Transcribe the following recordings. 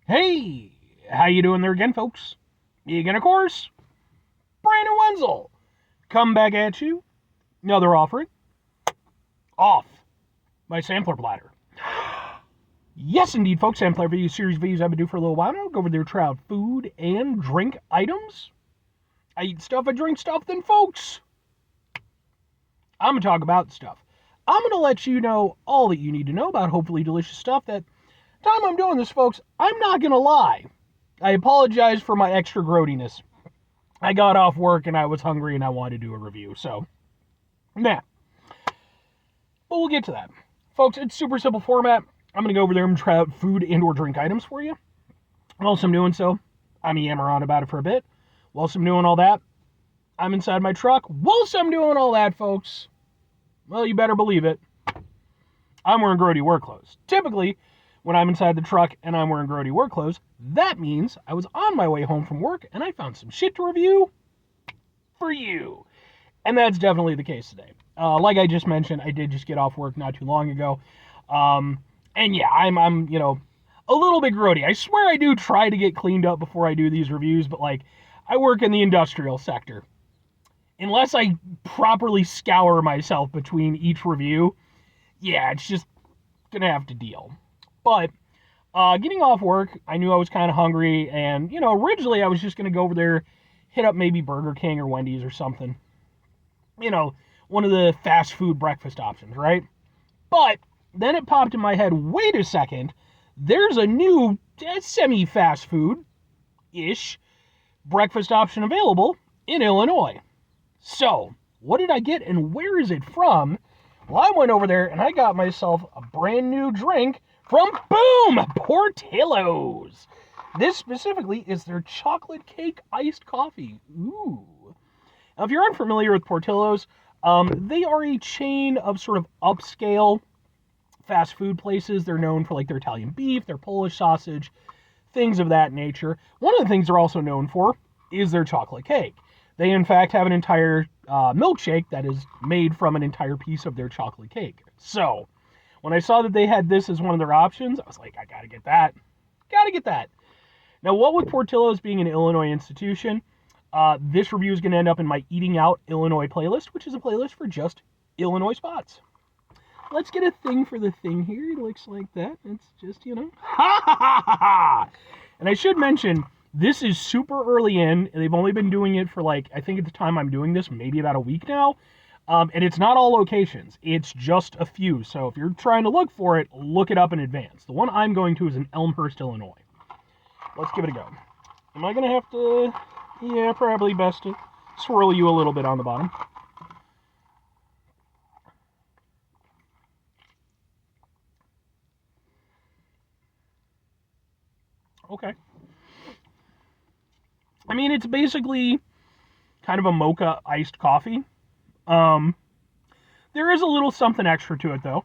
Hey, how you doing there again, folks? Egan, of course, Brandon Wenzel. Come back at you. Another offering. Off my sampler platter. Yes, indeed, folks. Sampler video series videos I've been doing for a little while now. Go over there, try out food and drink items. I eat stuff, I drink stuff, then, folks, I'm going to talk about stuff. I'm going to let you know all that you need to know about hopefully delicious stuff. That time I'm doing this, folks, I'm not going to lie. I apologize for my extra grody-ness. I got off work and I was hungry and I wanted to do a review, so, nah. But we'll get to that. Folks, it's super simple format. I'm going to go over there and try out food and or drink items for you. Whilst I'm doing so, I'm yammer on about it for a bit. Whilst I'm doing all that, I'm inside my truck. Whilst I'm doing all that, folks, well, you better believe it, I'm wearing grody work clothes. Typically, when I'm inside the truck and I'm wearing grody work clothes, that means I was on my way home from work and I found some shit to review for you. And that's definitely the case today. Like I just mentioned, I did just get off work not too long ago. And yeah, I'm a little bit grody. I swear I do try to get cleaned up before I do these reviews, but like, I work in the industrial sector. Unless I properly scour myself between each review, yeah, it's just gonna have to deal. But getting off work, I knew I was kind of hungry, and originally I was just gonna go over there, hit up maybe Burger King or Wendy's or something. One of the fast food breakfast options, right? But then it popped in my head, wait a second, there's a new semi-fast food-ish breakfast option available in Illinois. So, what did I get and where is it from? Well, I went over there and I got myself a brand new drink from, boom, Portillo's. This specifically is their chocolate cake iced coffee. Ooh. Now, if you're unfamiliar with Portillo's, they are a chain of sort of upscale fast food places. They're known for like their Italian beef, their Polish sausage, things of that nature. One of the things they're also known for is their chocolate cake. They, in fact, have an entire milkshake that is made from an entire piece of their chocolate cake. So, when I saw that they had this as one of their options, I was like, I gotta get that. Gotta get that. Now, what with Portillo's being an Illinois institution, this review is going to end up in my Eating Out Illinois playlist, which is a playlist for just Illinois spots. Let's get a thing for the thing here. It looks like that. It's just, ha ha ha ha ha! And I should mention, this is super early in. They've only been doing it for like, I think at the time I'm doing this, maybe about a week now. And it's not all locations. It's just a few. So if you're trying to look for it, look it up in advance. The one I'm going to is in Elmhurst, Illinois. Let's give it a go. Am I going to have to... Yeah, probably best to swirl you a little bit on the bottom. Okay. I mean, it's basically kind of a mocha iced coffee. There is a little something extra to it, though.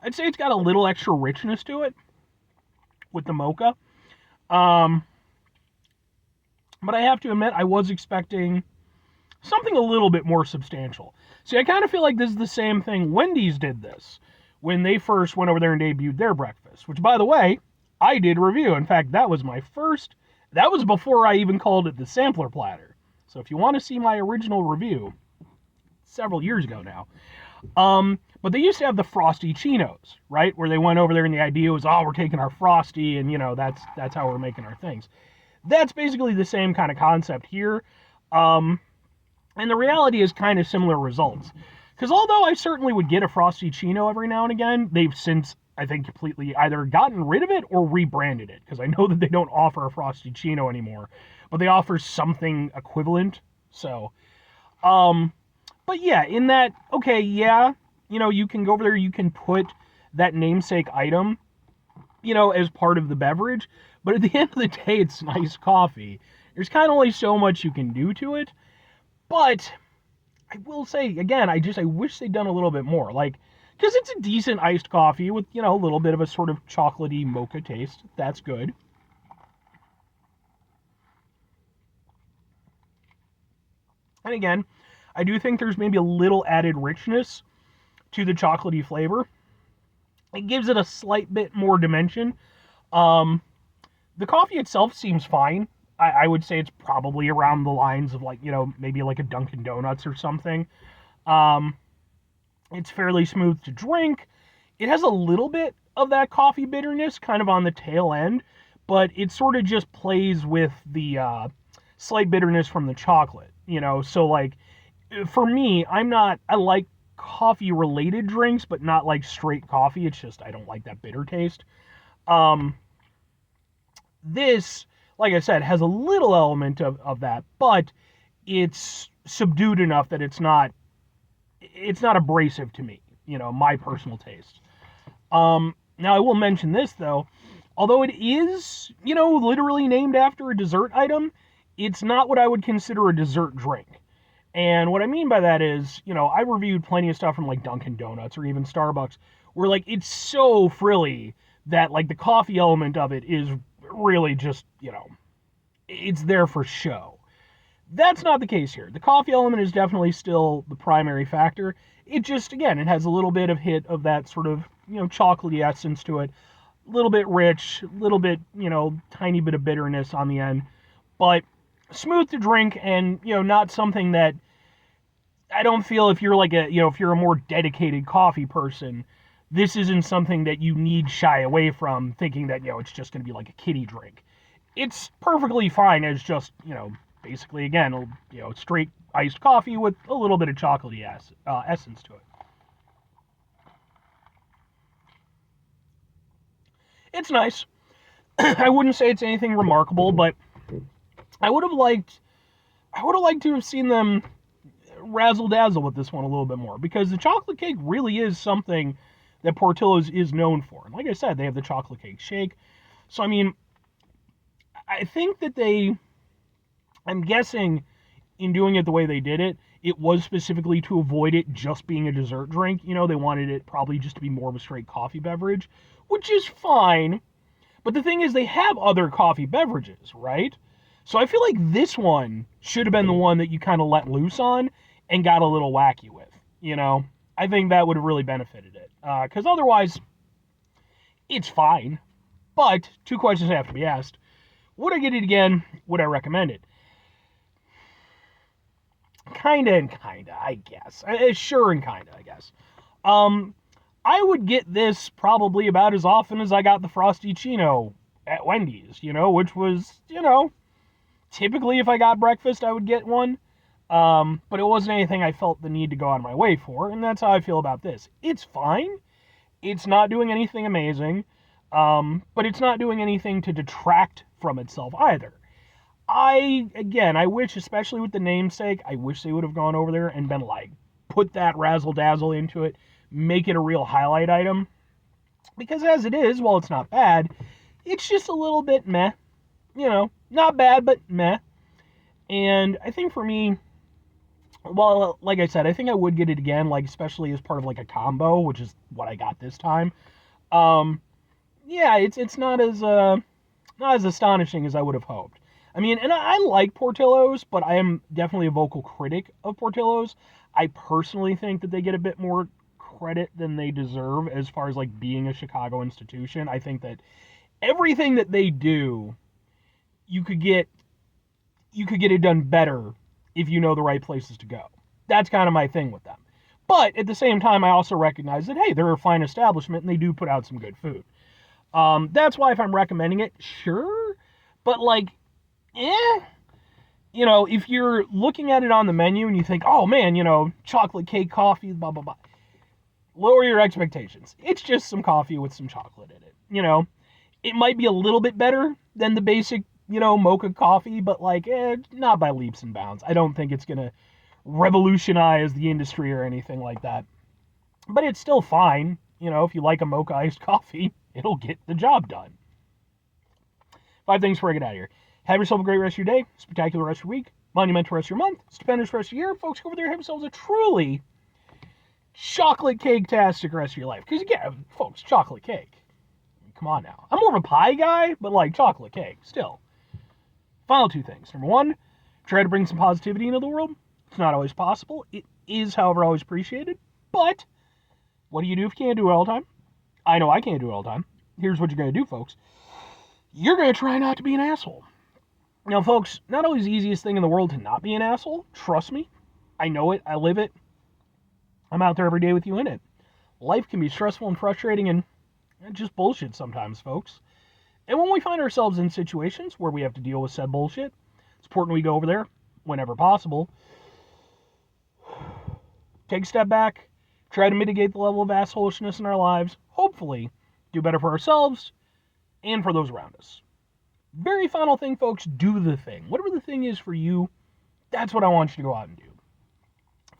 I'd say it's got a little extra richness to it with the mocha. But I have to admit, I was expecting something a little bit more substantial. See, I kind of feel like this is the same thing Wendy's did this when they first went over there and debuted their breakfast, which, by the way, I did review. In fact, that was my first. That was before I even called it the sampler platter. So if you want to see my original review, several years ago now. But they used to have the Frosty Chinos, right? Where they went over there and the idea was, oh, we're taking our Frosty and, that's how we're making our things. That's basically the same kind of concept here. And the reality is kind of similar results. Because although I certainly would get a Frosty Chino every now and again, they've since, I think, completely either gotten rid of it or rebranded it. Because I know that they don't offer a Frosty Chino anymore. But they offer something equivalent. So, but yeah, in that, okay, yeah, you can go over there, you can put that namesake item, as part of the beverage. But at the end of the day, it's nice coffee. There's kind of only so much you can do to it. But I will say, again, I wish they'd done a little bit more. Like, because it's a decent iced coffee with, a little bit of a sort of chocolatey mocha taste. That's good. And again, I do think there's maybe a little added richness to the chocolatey flavor. It gives it a slight bit more dimension. The coffee itself seems fine. I would say it's probably around the lines of like, maybe like a Dunkin' Donuts or something. It's fairly smooth to drink. It has a little bit of that coffee bitterness kind of on the tail end, but it sort of just plays with the slight bitterness from the chocolate, So like, for me, I like coffee related drinks, but not like straight coffee. It's just, I don't like that bitter taste. This, like I said, has a little element of that, but it's subdued enough that it's not abrasive to me, my personal taste. Now I will mention this though, although it is, literally named after a dessert item, it's not what I would consider a dessert drink. And what I mean by that is, I reviewed plenty of stuff from like Dunkin' Donuts or even Starbucks where like it's so frilly that like the coffee element of it is really just, it's there for show. That's not the case here. The coffee element is definitely still the primary factor. It just, again, it has a little bit of hit of that sort of, chocolatey essence to it. A little bit rich, a little bit, tiny bit of bitterness on the end. But smooth to drink and, not something that I don't feel if you're like if you're a more dedicated coffee person, this isn't something that you need shy away from thinking that, it's just going to be like a kiddie drink. It's perfectly fine as just, basically, again, straight iced coffee with a little bit of chocolatey essence to it. It's nice. I wouldn't say it's anything remarkable, but I would have liked to have seen them razzle dazzle with this one a little bit more, because the chocolate cake really is something that Portillo's is known for. And like I said, they have the chocolate cake shake. So I mean, I think that I'm guessing in doing it the way they did it, it was specifically to avoid it just being a dessert drink. They wanted it probably just to be more of a straight coffee beverage, which is fine. But the thing is, they have other coffee beverages, right? So I feel like this one should have been the one that you kind of let loose on and got a little wacky with, I think that would have really benefited it. Because otherwise, it's fine. But two questions have to be asked. Would I get it again? Would I recommend it? Kinda and kinda, I guess. Sure and kinda, I guess. I would get this probably about as often as I got the Frosty Chino at Wendy's, which was, typically if I got breakfast, I would get one. But it wasn't anything I felt the need to go out of my way for, and that's how I feel about this. It's fine. It's not doing anything amazing, but it's not doing anything to detract from itself either. I wish, especially with the namesake, I wish they would have gone over there and been like, put that razzle-dazzle into it, make it a real highlight item. Because as it is, while it's not bad, it's just a little bit meh. Not bad, but meh. And I think for me, well, like I said, I think I would get it again, like especially as part of like a combo, which is what I got this time. Yeah, it's not as astonishing as I would have hoped. I mean, and I like Portillo's, but I am definitely a vocal critic of Portillo's. I personally think that they get a bit more credit than they deserve as far as like being a Chicago institution. I think that everything that they do, you could get it done better if you know the right places to go. That's kind of my thing with them. But at the same time, I also recognize that, hey, they're a fine establishment and they do put out some good food. That's why if I'm recommending it, sure. But like, if you're looking at it on the menu and you think, oh man, chocolate cake coffee, blah, blah, blah, lower your expectations. It's just some coffee with some chocolate in it. It might be a little bit better than the basic, mocha coffee, but like, not by leaps and bounds. I don't think it's going to revolutionize the industry or anything like that. But it's still fine. If you like a mocha iced coffee, it'll get the job done. 5 things before I get out of here. Have yourself a great rest of your day, spectacular rest of your week, monumental rest of your month, stupendous rest of your year. Folks, go over there, have yourselves a truly chocolate cake-tastic rest of your life. Because, again, folks, chocolate cake. Come on now. I'm more of a pie guy, but, like, chocolate cake, still. Final 2 things. Number 1, try to bring some positivity into the world. It's not always possible. It is, however, always appreciated. But What do you do if you can't do it all the time? I know I can't do it all the time. Here's what you're going to do, folks. You're going to try not to be an asshole. Now, folks, not always the easiest thing in the world to not be an asshole. Trust me. I know it. I live it. I'm out there every day with you in it. Life can be stressful and frustrating and just bullshit sometimes, folks. And when we find ourselves in situations where we have to deal with said bullshit, it's important we go over there whenever possible. Take a step back, try to mitigate the level of assholishness in our lives, hopefully do better for ourselves and for those around us. Very final thing, folks, do the thing. Whatever the thing is for you, that's what I want you to go out and do.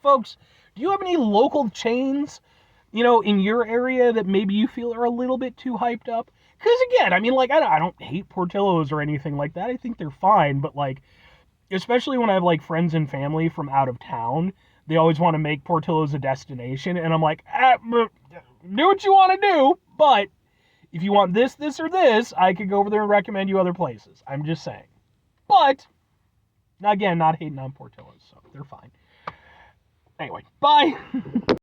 Folks, do you have any local chains, in your area that maybe you feel are a little bit too hyped up? Because again, I don't hate Portillos or anything like that. I think they're fine, but especially when I have friends and family from out of town, they always want to make Portillo's a destination, and I'm like, do what you want to do, but if you want this, or this, I could go over there and recommend you other places. I'm just saying. But, again, not hating on Portillo's, so they're fine. Anyway, bye.